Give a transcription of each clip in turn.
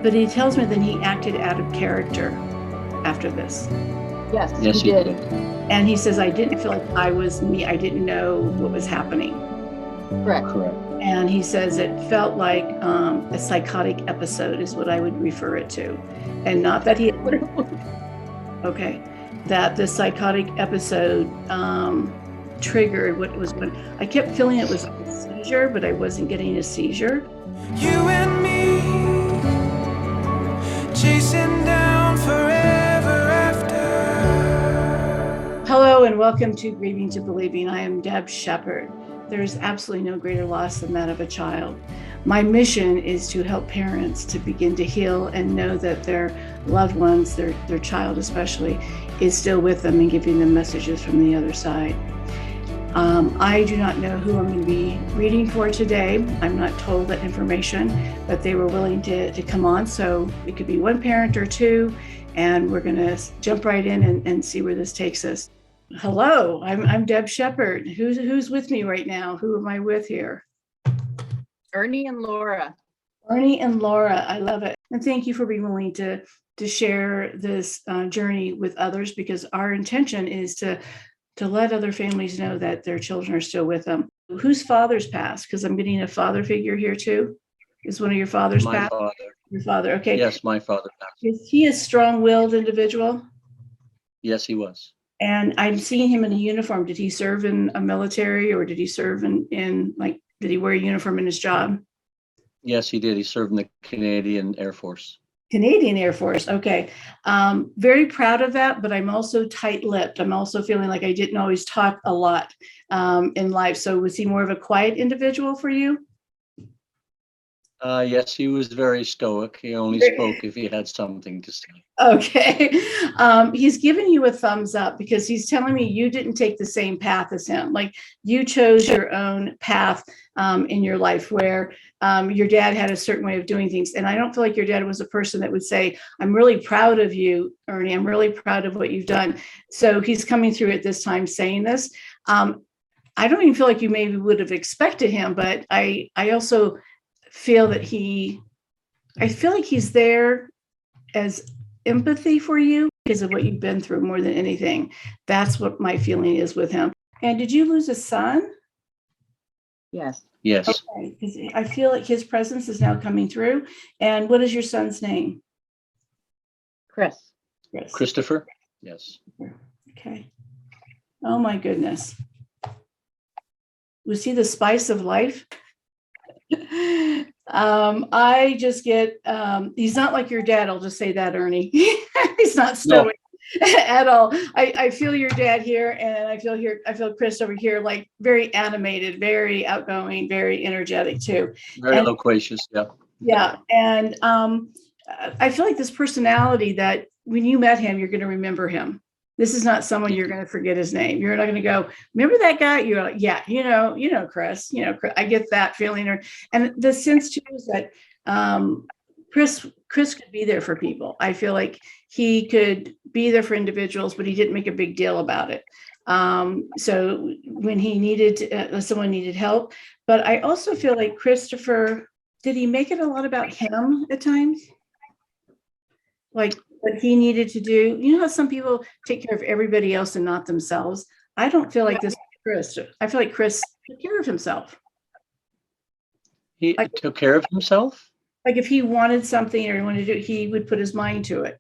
But he tells me that he acted out of character after this. Yes, he did. And he says, I didn't feel like I was me. I didn't know what was happening. Correct. And he says it felt like a psychotic episode is what I would refer it to. And not that he, okay, that the psychotic episode triggered what was going. I kept feeling it was like a seizure, but I wasn't getting a seizure. You and me chasing down forever after. Hello and welcome to Grieving to Believing. I am Deb Sheppard. There's absolutely no greater loss than that of a child. My mission is to help parents to begin to heal and know that their loved ones, their child especially, is still with them and giving them messages from the other side. I do not know who I'm going to be reading for today. I'm not told that information, but they were willing to come on. So it could be one parent or two, and we're going to jump right in and see where this takes us. Hello, I'm Deb Sheppard. Who's with me right now? Who am I with here? Ernie and Laura. Ernie and Laura, I love it. And thank you for being willing to share this journey with others, because our intention is to let other families know that their children are still with them. Whose father's passed? Because I'm getting a father figure here too. Is one of your fathers passed? My father. Your father, okay. Yes, my father passed. Is he a strong-willed individual? Yes, he was. And I'm seeing him in a uniform. Did he serve in a military, or did he serve in like, did he wear a uniform in his job? Yes, he did. He served in the Canadian Air Force. Canadian Air Force. Okay. Very proud of that, but I'm also tight-lipped. I'm also feeling like I didn't always talk a lot in life. So was he more of a quiet individual for you? Yes, he was very stoic. He only spoke if he had something to say. Okay. He's giving you a thumbs up because he's telling me you didn't take the same path as him. Like, you chose your own path in your life, where your dad had a certain way of doing things. And I don't feel like your dad was a person that would say, I'm really proud of you, Ernie. I'm really proud of what you've done. So he's coming through at this time saying this. I don't even feel like you maybe would have expected him, but I also feel that I feel like he's there as empathy for you because of what you've been through more than anything. That's what my feeling is with him. And did you lose a son? Yes. Yes. Okay, because I feel like his presence is now coming through. And what is your son's name? Chris. Christopher? Yes. Okay. Oh my goodness. Was he the spice of life? I just get, he's not like your dad. I'll just say that, Ernie. He's not stoic at all. I feel your dad here, and I feel Chris over here, like very animated, very outgoing, very energetic too. Very loquacious. Yeah. Yeah. And I feel like this personality that when you met him, you're going to remember him. This is not someone you're going to forget his name. You're not going to go, remember that guy? You're like, yeah, Chris, Chris. I get that feeling. And the sense too is that Chris could be there for people. I feel like he could be there for individuals, but he didn't make a big deal about it. So when he needed, someone needed help, but I also feel like Christopher, did he make it a lot about him at times? Like, what he needed to do. You know how some people take care of everybody else and not themselves? I don't feel like this Chris. I feel like Chris took care of himself. He took care of himself? Like, if he wanted something or he wanted to do it, he would put his mind to it.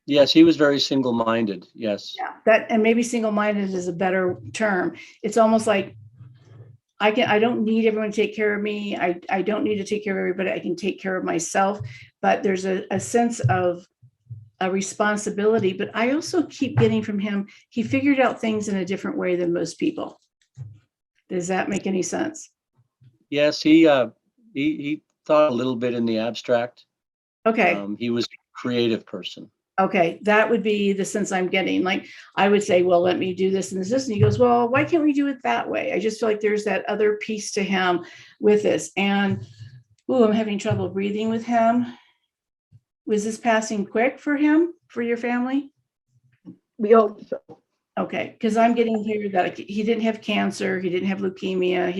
Yes, he was very single-minded. Yes. Yeah, that, and maybe single-minded is a better term. It's almost like I don't need everyone to take care of me. I don't need to take care of everybody. I can take care of myself. But there's a sense of a responsibility, but I also keep getting from him, he figured out things in a different way than most people. Does that make any sense? Yes, he thought a little bit in the abstract. Okay. He was a creative person. Okay, that would be the sense I'm getting. Like, I would say, well, let me do this and this, and he goes, well, why can't we do it that way? I just feel like there's that other piece to him with this. And I'm having trouble breathing with him. Was this passing quick for him, for your family? We hope so. Okay, because I'm getting here that he didn't have cancer, he didn't have leukemia.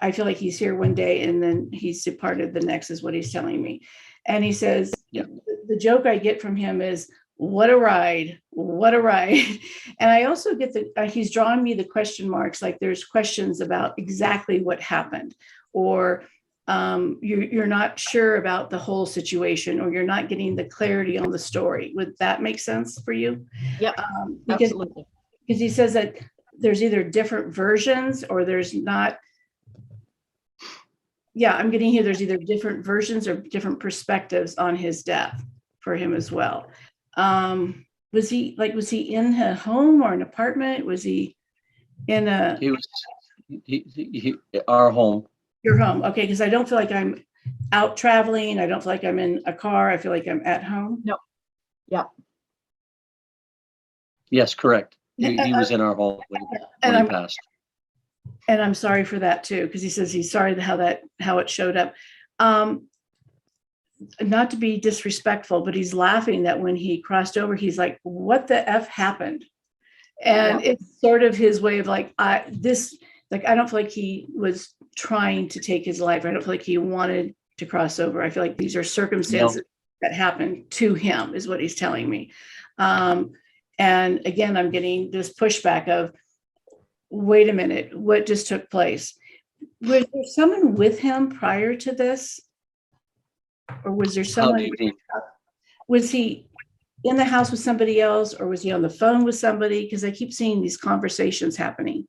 I feel like he's here one day and then he's departed the next, is what he's telling me. And he says, Yeah. the joke I get from him is, what a ride, what a ride. And I also get he's drawing me the question marks, like there's questions about exactly what happened, or you're not sure about the whole situation, or you're not getting the clarity on the story. Would that make sense for you? Yep, Because absolutely. he says that there's either different versions or there's not. Yeah, I'm getting here. There's either different versions or different perspectives on his death for him as well. Was he in a home or an apartment? Was he in He was, our home. your home? Okay, because I don't feel like I'm out traveling. I don't feel like I'm in a car. I feel like I'm at home. No. Yeah. Yes, correct. He was in our home when he passed. And I'm sorry for that too, because he says he's sorry how it showed up. Not to be disrespectful, but he's laughing that when he crossed over, he's like, what the F happened? And it's sort of his way of like, I don't feel like he was trying to take his life. I don't feel like he wanted to cross over. I feel like these are circumstances that happened to him, is what he's telling me. And again, I'm getting this pushback of, wait a minute, what just took place? Was there someone with him prior to this? Or was there someone, was he in the house with somebody else, or was he on the phone with somebody? Because I keep seeing these conversations happening.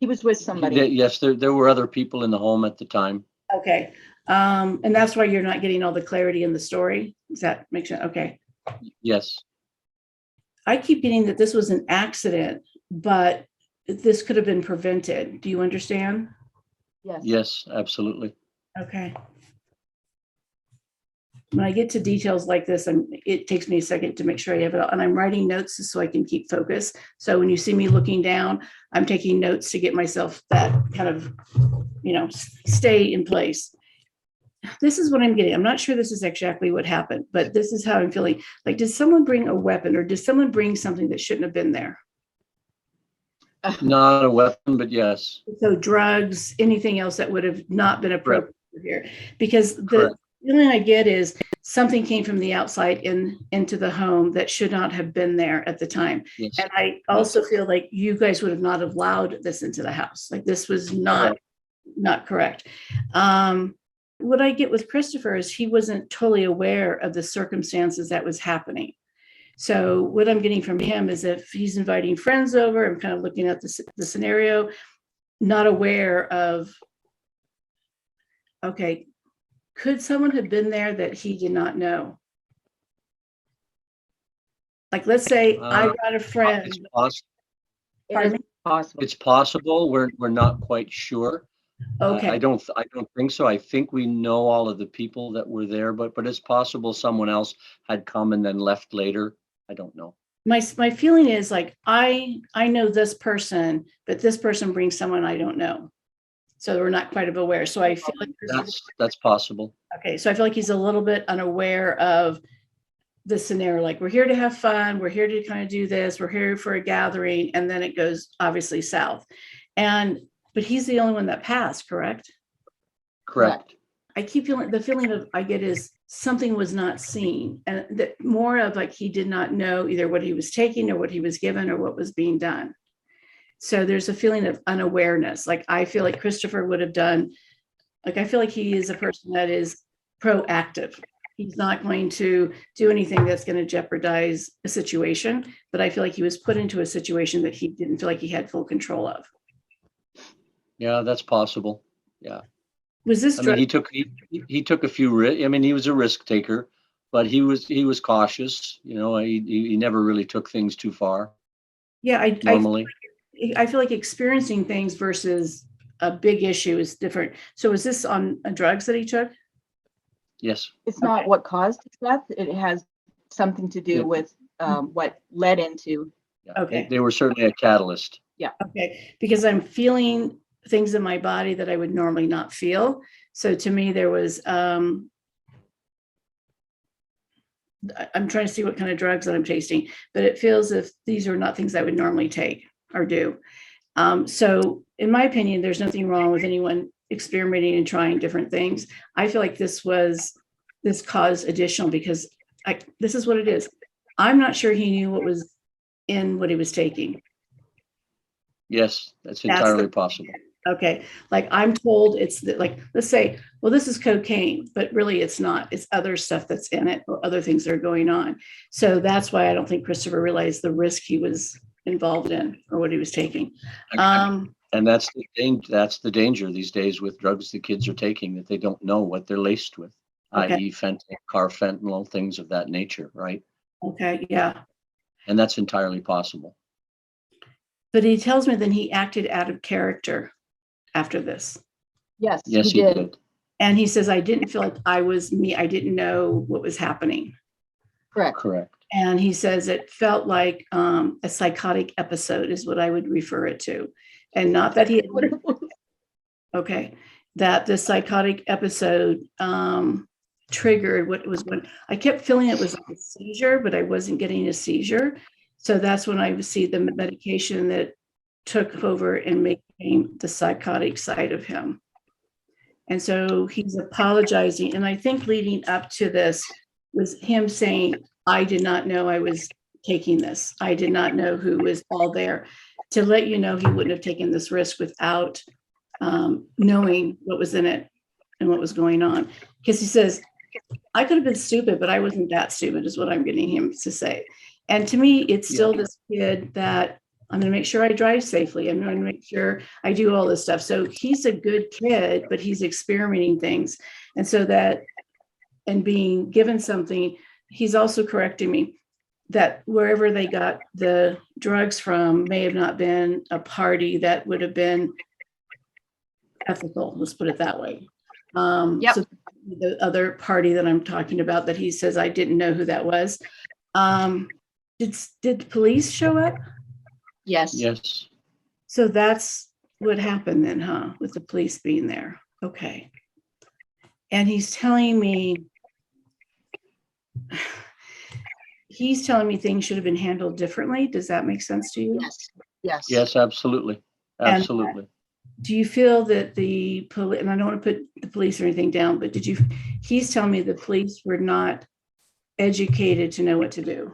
He was with somebody. Yes, there were other people in the home at the time. Okay. And that's why you're not getting all the clarity in the story. Does that make sense? Okay. Yes. I keep getting that this was an accident, but this could have been prevented. Do you understand? Yes. Yes, absolutely. Okay. When I get to details like this, it takes me a second to make sure I have it all. And I'm writing notes so I can keep focus. So when you see me looking down, I'm taking notes to get myself that kind of, stay in place. This is what I'm getting. I'm not sure this is exactly what happened, but this is how I'm feeling. Like, did someone bring a weapon, or did someone bring something that shouldn't have been there? Not a weapon, but yes. So drugs, anything else that would have not been appropriate here? Because Correct. The feeling I get is something came from the outside into the home that should not have been there at the time. Yes. And I also feel like you guys would have not allowed this into the house. Like, this was not correct. What I get with Christopher is he wasn't totally aware of the circumstances that was happening. So what I'm getting from him is, if he's inviting friends over, I'm kind of looking at the scenario, not aware of, okay, could someone have been there that he did not know? Like, let's say I got a friend. It's possible. It is possible. It's possible. We're not quite sure. Okay. I don't think so. I think we know all of the people that were there, but it's possible someone else had come and then left later. I don't know. My feeling is like, I know this person, but this person brings someone I don't know. So we're not quite aware. So I feel like that's possible. Okay. So I feel like he's a little bit unaware of the scenario. Like, we're here to have fun. We're here to kind of do this. We're here for a gathering. And then it goes obviously south. But he's the only one that passed, correct? Correct. I keep feeling, the feeling I get is something was not seen, and that more of like, he did not know either what he was taking or what he was given or what was being done. So there's a feeling of unawareness. Like, I feel like Christopher would have done, like, I feel like he is a person that is proactive. He's not going to do anything that's going to jeopardize a situation, but I feel like he was put into a situation that he didn't feel like he had full control of. Yeah, that's possible. Yeah. Was this? I mean, he took a few risks. I mean, he was a risk taker, but he was cautious. He never really took things too far. Yeah, normally. I feel like experiencing things versus a big issue is different. So was this on drugs that he took? Yes. It's not what caused his death. It has something to do with what led into. Yeah. Okay. They were certainly a catalyst. Yeah. Okay. Because I'm feeling things in my body that I would normally not feel. So to me, there was, I'm trying to see what kind of drugs that I'm tasting, but it feels as if these are not things I would normally take or do. So in my opinion, there's nothing wrong with anyone experimenting and trying different things. I feel like this was this caused additional, because this is what it is. I'm not sure he knew what was in what he was taking. Yes, that's entirely possible. Okay. Like I'm told it's like, let's say, well, this is cocaine, but really it's not. It's other stuff that's in it or other things that are going on. So that's why I don't think Christopher realized the risk he was involved in or what he was taking. And that's the danger these days with drugs the kids are taking, that they don't know what they're laced with, i.e. fentanyl, carfentanil, things of that nature, right? Okay. Yeah. And that's entirely possible. But he tells me that he acted out of character after this. Yes, Yes, he did. And he says, I didn't feel like I was me. I didn't know what was happening. Correct. And he says it felt like a psychotic episode is what I would refer it to. And not that he, okay, that the psychotic episode triggered what was going. I kept feeling it was like a seizure, but I wasn't getting a seizure. So that's when I would see the medication that took over and became the psychotic side of him. And so he's apologizing. And I think leading up to this was him saying, I did not know I was taking this. I did not know who was all there, to let you know he wouldn't have taken this risk without knowing what was in it and what was going on. Because he says, I could have been stupid, but I wasn't that stupid, is what I'm getting him to say. And to me, it's still this kid that I'm going to make sure I drive safely. I'm going to make sure I do all this stuff. So he's a good kid, but he's experimenting things. And so that, and being given something, he's also correcting me that wherever they got the drugs from may have not been a party that would have been ethical. Let's put it that way. So the other party that I'm talking about that he says, I didn't know who that was. Did police show up? Yes. Yes. So that's what happened then, huh? With the police being there. Okay. And he's telling me things should have been handled differently. Does that make sense to you? Yes, absolutely. Absolutely. Do you feel that the police, and I don't want to put the police or anything down, but he's telling me the police were not educated to know what to do.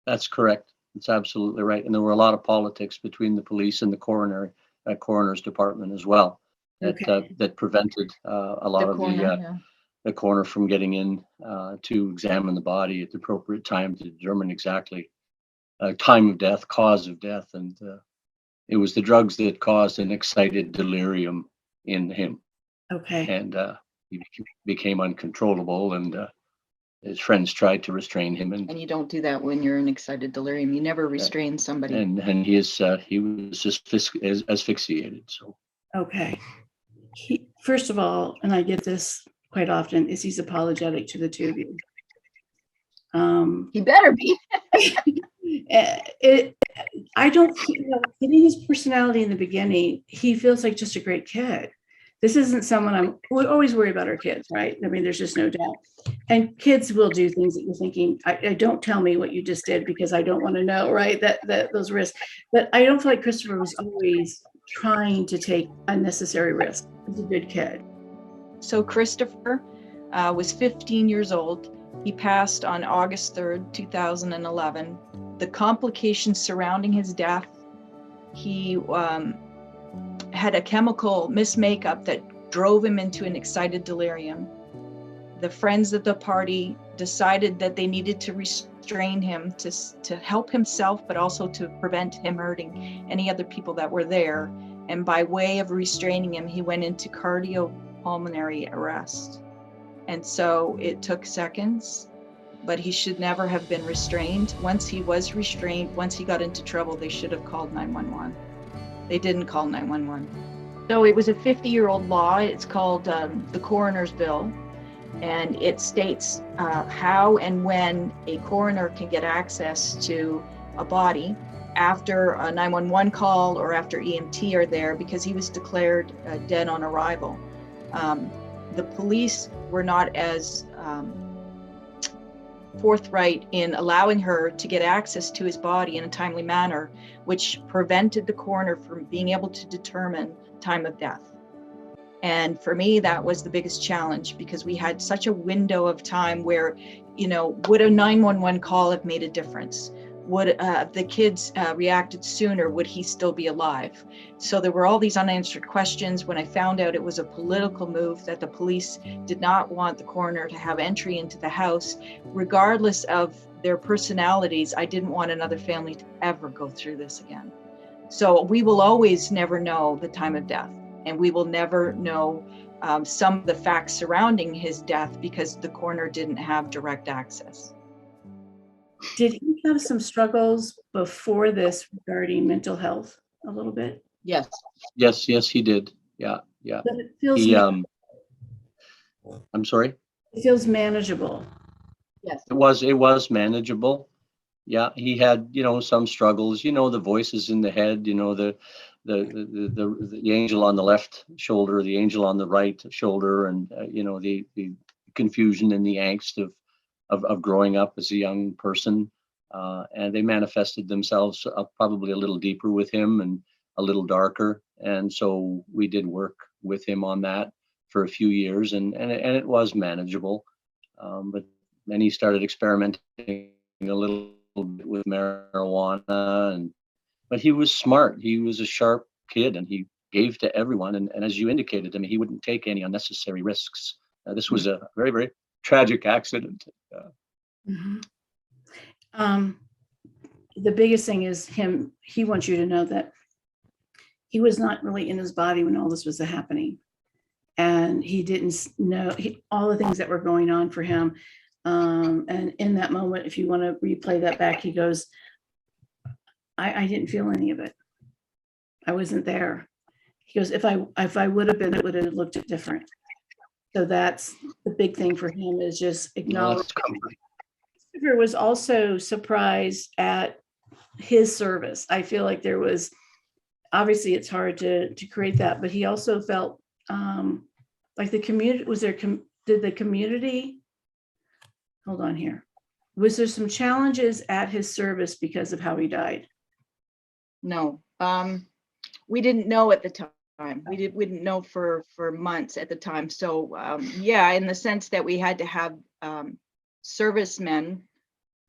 That's correct. It's absolutely right. And there were a lot of politics between the police and the coroner's department as well, that prevented a lot of the coroner from getting in to examine the body at the appropriate time to determine exactly time of death, cause of death. And it was the drugs that caused an excited delirium in him. Okay. And he became uncontrollable, and his friends tried to restrain him. And you don't do that when you're in excited delirium. You never restrain somebody. And he was just asphyxiated. So. Okay. First of all, and I get this quite often, is he's apologetic to the two of you. He better be. I don't, getting his personality in the beginning, he feels like just a great kid. This isn't someone we always worry about our kids, right? I mean, there's just no doubt. And kids will do things that you're thinking, I don't tell me what you just did because I don't want to know, right? That those risks. But I don't feel like Christopher was always trying to take unnecessary risks. He's a good kid. So Christopher was 15 years old. He passed on August 3rd, 2011. The complications surrounding his death, he had a chemical mismakeup that drove him into an excited delirium. The friends at the party decided that they needed to restrain him to help himself, but also to prevent him hurting any other people that were there. And by way of restraining him, he went into cardiopulmonary arrest. And so it took seconds, but he should never have been restrained. Once he was restrained, once he got into trouble, they should have called 911. They didn't call 911. So it was a 50-year-old law. It's called the Coroner's Bill. And it states how and when a coroner can get access to a body after a 911 call or after EMT are there, because he was declared dead on arrival. The police were not as forthright in allowing her to get access to his body in a timely manner, which prevented the coroner from being able to determine time of death. And for me, that was the biggest challenge, because we had such a window of time where, would a 911 call have made a difference? Would the kids reacted sooner? Would he still be alive? So there were all these unanswered questions. When I found out it was a political move, that the police did not want the coroner to have entry into the house, regardless of their personalities, I didn't want another family to ever go through this again. So we will always never know the time of death, and we will never know some of the facts surrounding his death, because the coroner didn't have direct access. Did he have some struggles before this regarding mental health a little bit? Yes. Yes, he did. Yeah. But it feels He, I'm sorry? it feels manageable. Yes. It was manageable. Yeah, he had, some struggles, the voices in the head, the angel on the left shoulder, the angel on the right shoulder, and the confusion and the angst of growing up as a young person. And they manifested themselves probably a little deeper with him and a little darker. And so we did work with him on that for a few years, and it was manageable. But then he started experimenting a little bit with marijuana, but he was smart. He was a sharp kid, and he gave to everyone. And as you indicated, he wouldn't take any unnecessary risks. This was a very, very tragic accident. The biggest thing is he wants you to know that he was not really in his body when all this was happening. And he didn't know all the things that were going on for him. And in that moment, if you want to replay that back, he goes, I didn't feel any of it. I wasn't there. He goes, if I would have been, it would have looked different. So that's the big thing for him, is just acknowledge. Christopher was also surprised at his service. I feel like there was, obviously it's hard to create that, but he also felt like the community, did the community, hold on here. Was there some challenges at his service because of how he died? No, we didn't know at the time. We didn't know for months at the time. So yeah, in the sense that we had to have servicemen,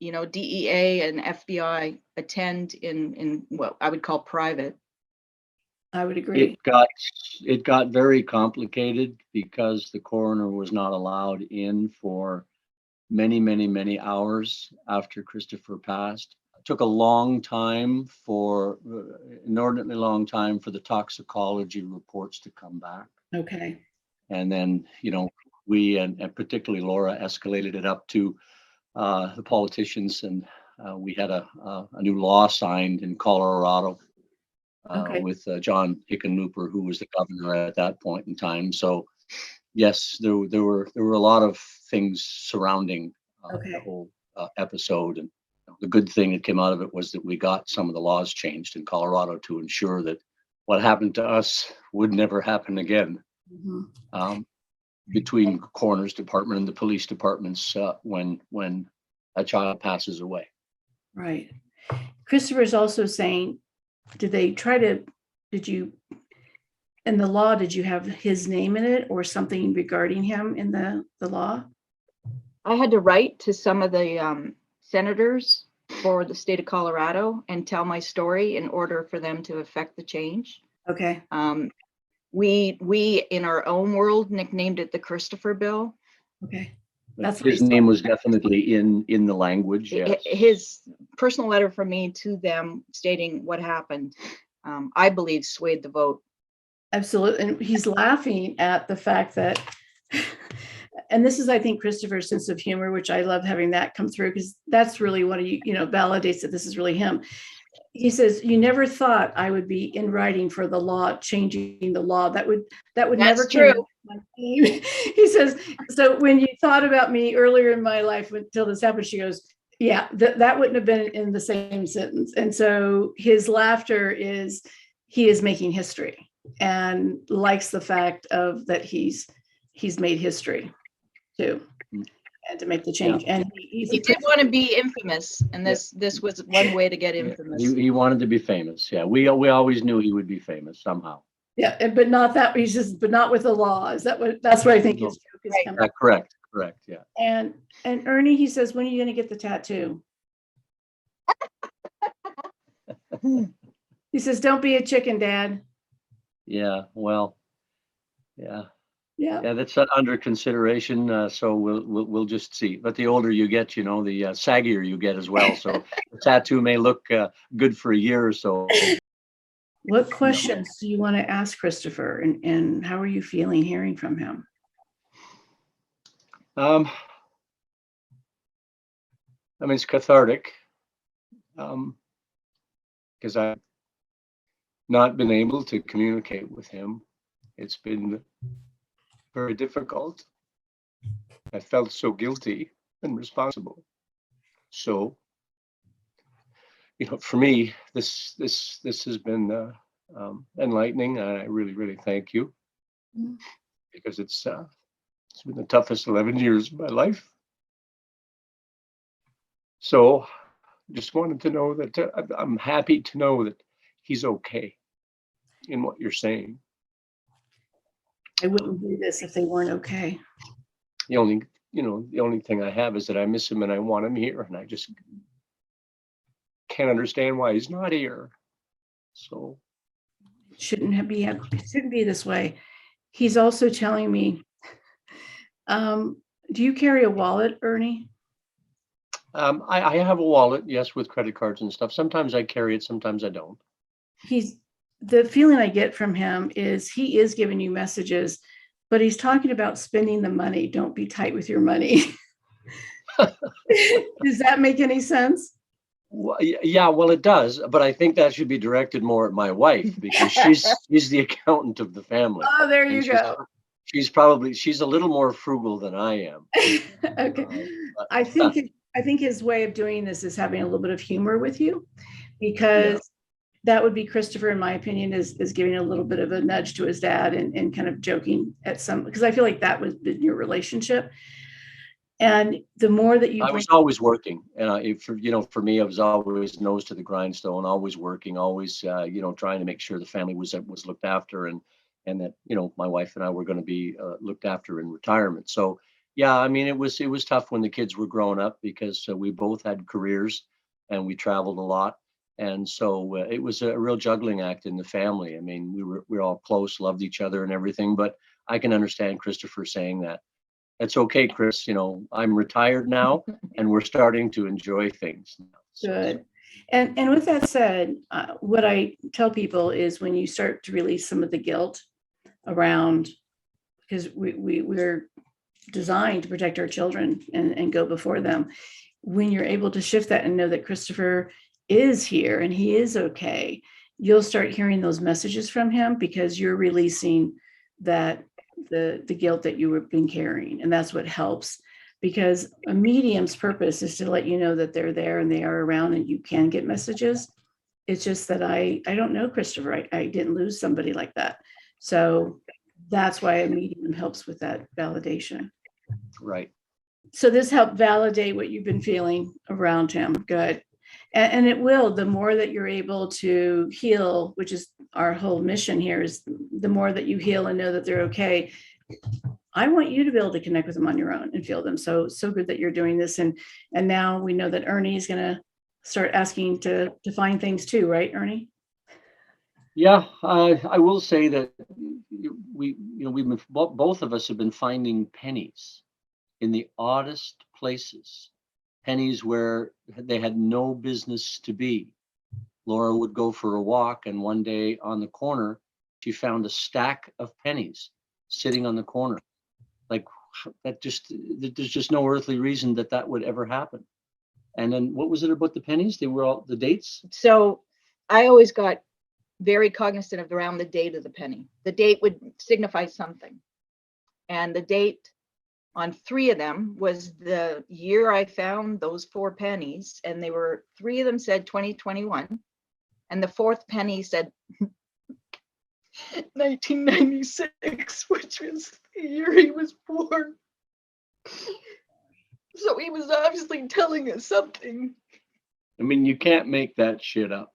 DEA and FBI attend in what I would call private. I would agree. It got very complicated because the coroner was not allowed in for many, many, many hours after Christopher passed. It took a long time inordinately long time for the toxicology reports to come back. Okay. And then, we and particularly Laura escalated it up to the politicians, and we had a new law signed in Colorado with John Hickenlooper, who was the governor at that point in time. So yes, there were a lot of things surrounding the whole episode, and the good thing that came out of it was that we got some of the laws changed in Colorado to ensure that what happened to us would never happen again. Between coroner's department and the police departments when a child passes away. Right. Christopher's also saying, in the law, did you have his name in it or something regarding him in the law? I had to write to some of the senators for the state of Colorado and tell my story in order for them to affect the change. Okay. We in our own world nicknamed it the Christopher Bill. Okay. That's his name was definitely in the language. Yes. His personal letter from me to them stating what happened, I believe, swayed the vote. Absolutely. And he's laughing at the fact that, and this is, I think, Christopher's sense of humor, which I love having that come through, because that's really what validates that this is really him. He says, you never thought I would be in writing for the law, changing the law. That would never true. He says, so when you thought about me earlier in my life until this happened, she goes, yeah, that wouldn't have been in the same sentence. And so his laughter is, he is making history and likes the fact of that he's made history too, and to make the change. Yeah. And he did want to be infamous, and this was one way to get infamous. He wanted to be famous. Yeah, we always knew he would be famous somehow. Yeah, but not that. He says, but not with the law. Is that what? That's what I think No. his joke is Right. coming. Correct. Yeah. And Ernie, he says, when are you going to get the tattoo? He says, don't be a chicken, Dad. Yeah. Well. Yeah. Yeah. That's under consideration. So we'll just see. But the older you get, the saggier you get as well. So the tattoo may look good for a year or so. What questions do you want to ask Christopher, and how are you feeling hearing from him? I mean, it's cathartic because I've not been able to communicate with him. It's been very difficult. I felt so guilty and responsible. So, for me, this has been enlightening, and I really, really thank you, because it's been the toughest 11 years of my life. So, just wanted to know that I'm happy to know that he's okay in what you're saying. I wouldn't do this if they weren't okay. The only thing I have is that I miss him and I want him here, and I just can't understand why he's not here. So It shouldn't be this way. He's also telling me, do you carry a wallet, Ernie? I have a wallet, yes, with credit cards and stuff. Sometimes I carry it, sometimes I don't. The feeling I get from him is he is giving you messages, but he's talking about spending the money. Don't be tight with your money. Does that make any sense? Well, yeah, well, it does, but I think that should be directed more at my wife, because she's the accountant of the family. Oh, there you go. She's a little more frugal than I am. Okay. I think his way of doing this is having a little bit of humor with you, because that would be Christopher, in my opinion, is giving a little bit of a nudge to his dad and kind of joking at some, because I feel like that was your relationship. And the more that I was always working, and for me, I was always nose to the grindstone, always working, always trying to make sure the family was looked after, and that my wife and I were going to be looked after in retirement. So yeah, I mean, it was tough when the kids were growing up, because we both had careers and we traveled a lot, and so it was a real juggling act in the family. I mean, we were all close, loved each other and everything, but I can understand Christopher saying that. It's okay, Chris. I'm retired now, and we're starting to enjoy things now. Good. And with that said, what I tell people is, when you start to release some of the guilt around, because we're designed to protect our children and go before them, when you're able to shift that and know that Christopher is here and he is okay, you'll start hearing those messages from him, because you're releasing that the guilt that you have been carrying. And that's what helps, because a medium's purpose is to let you know that they're there and they are around and you can get messages. It's just that I don't know Christopher. I didn't lose somebody like that. So that's why a medium helps with that validation. Right. So this helped validate what you've been feeling around him. Good. And it will, the more that you're able to heal, which is our whole mission here, is the more that you heal and know that they're okay. I want you to be able to connect with them on your own and feel them. So good that you're doing this. And now we know that Ernie is going to start asking to find things too, right, Ernie? Yeah, I will say that both of us have been finding pennies in the oddest places. Pennies where they had no business to be. Laura would go for a walk, and one day on the corner, she found a stack of pennies sitting on the corner. Like that, there's just no earthly reason that would ever happen. And then what was it about the pennies? They were all the dates. So I always got very cognizant of around the date of the penny. The date would signify something. And the date on 3 of them was the year I found those 4 pennies, and 3 of them said 2021, and the 4th penny said 1996, which was the year he was born. So he was obviously telling us something. I mean, you can't make that shit up.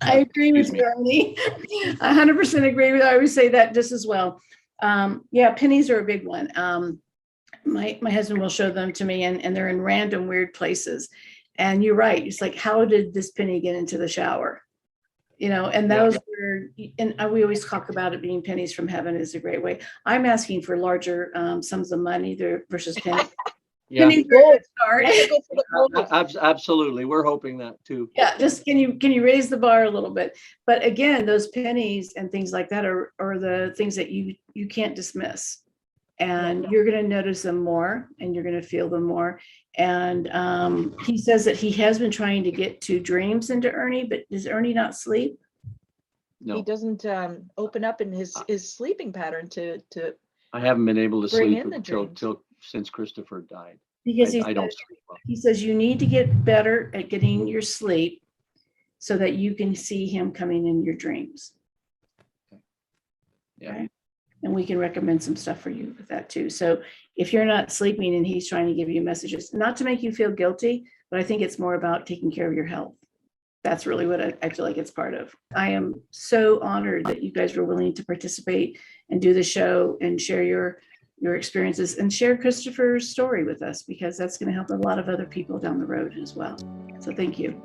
I agree with Excuse you, Ernie. 100% agree with you. I always say that just as well. Yeah, pennies are a big one. My husband will show them to me, and they're in random weird places. And you're right. It's like, how did this penny get into the shower? And Yeah. those were, and we always talk about it being pennies from heaven is a great way. I'm asking for larger sums of money there versus pennies. Yeah, Pennies are a good start. Gotta go for the gold. absolutely. We're hoping that too. Yeah, just can you raise the bar a little bit? But again, those pennies and things like that are the things that you can't dismiss. And you're going to notice them more, and you're going to feel them more. And he says that he has been trying to get to dreams into Ernie, but does Ernie not sleep? He No, doesn't open up in his sleeping pattern to I haven't been able to bring sleep in the dreams. till since Christopher died. Because I don't sleep well. he says you need to get better at getting your sleep so that you can see him coming in your dreams. Yeah. Okay? And we can recommend some stuff for you with that too. So if you're not sleeping and he's trying to give you messages, not to make you feel guilty, but I think it's more about taking care of your health. That's really what I feel like it's part of. I am so honored that you guys were willing to participate and do the show and share your experiences and share Christopher's story with us, because that's going to help a lot of other people down the road as well. So thank you.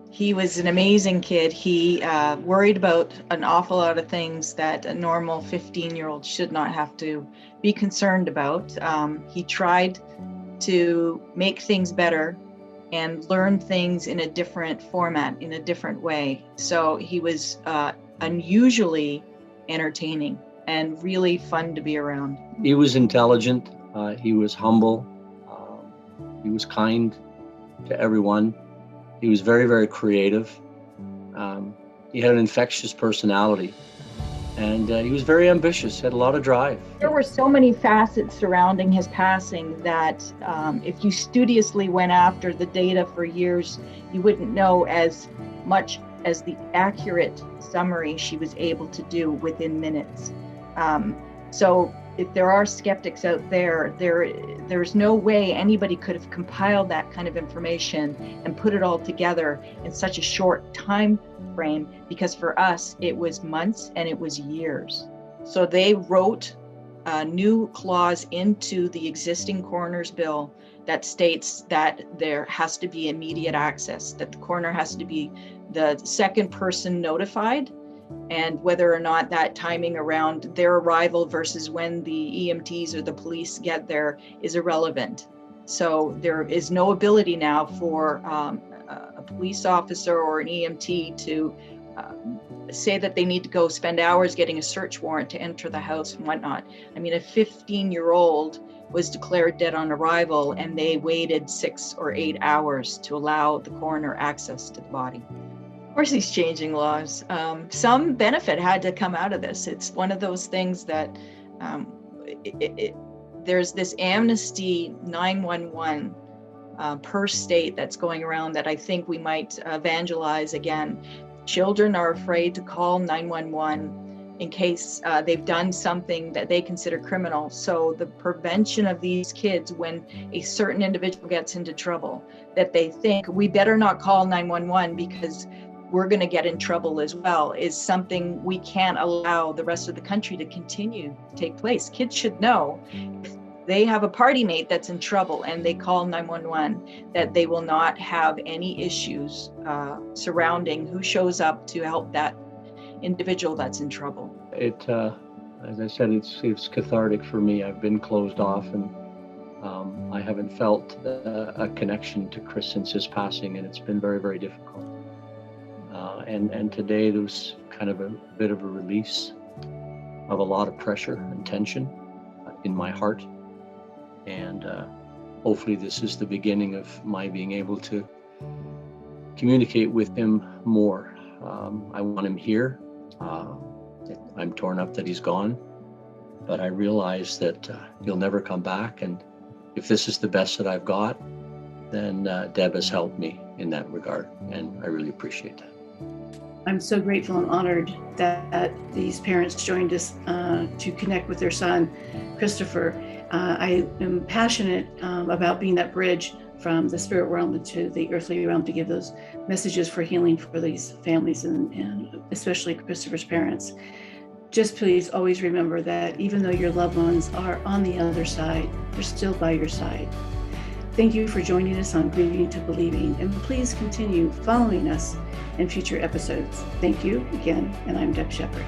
He was an amazing kid. He worried about an awful lot of things that a normal 15-year-old should not have to be concerned about. He tried to make things better and learn things in a different format, in a different way. So he was unusually entertaining and really fun to be around. He was intelligent. He was humble. He was kind to everyone. He was very, very creative. He had an infectious personality, and he was very ambitious, had a lot of drive. There were so many facets surrounding his passing that if you studiously went after the data for years, you wouldn't know as much as the accurate summary she was able to do within minutes. So if there are skeptics out there, there's no way anybody could have compiled that kind of information and put it all together in such a short time frame, because for us, it was months and it was years. So they wrote a new clause into the existing coroner's bill that states that there has to be immediate access, that the coroner has to be the second person notified, and whether or not that timing around their arrival versus when the EMTs or the police get there is irrelevant. So there is no ability now for a police officer or an EMT to say that they need to go spend hours getting a search warrant to enter the house and whatnot. I mean, a 15-year-old was declared dead on arrival, and they waited 6 or 8 hours to allow the coroner access to the body. Of course, he's changing laws. Some benefit had to come out of this. It's one of those things that there's this Amnesty 911 per state that's going around that I think we might evangelize again. Children are afraid to call 911 in case they've done something that they consider criminal. So the prevention of these kids when a certain individual gets into trouble, that they think we better not call 911 because we're going to get in trouble as well, is something we can't allow the rest of the country to continue to take place. Kids should know if they have a party mate that's in trouble and they call 911, that they will not have any issues surrounding who shows up to help that individual that's in trouble. It, as I said, it's cathartic for me. I've been closed off, and I haven't felt a connection to Chris since his passing, and it's been very, very difficult. And today there was kind of a bit of a release of a lot of pressure and tension in my heart. And hopefully this is the beginning of my being able to communicate with him more. I want him here. I'm torn up that he's gone, but I realize that he'll never come back. And if this is the best that I've got, then Deb has helped me in that regard, and I really appreciate that. I'm so grateful and honored that these parents joined us to connect with their son, Christopher. I am passionate about being that bridge from the spirit realm into the earthly realm to give those messages for healing for these families and especially Christopher's parents. Just please always remember that even though your loved ones are on the other side, they're still by your side. Thank you for joining us on Grieving to Believing, and please continue following us in future episodes. Thank you again, and I'm Deb Sheppard.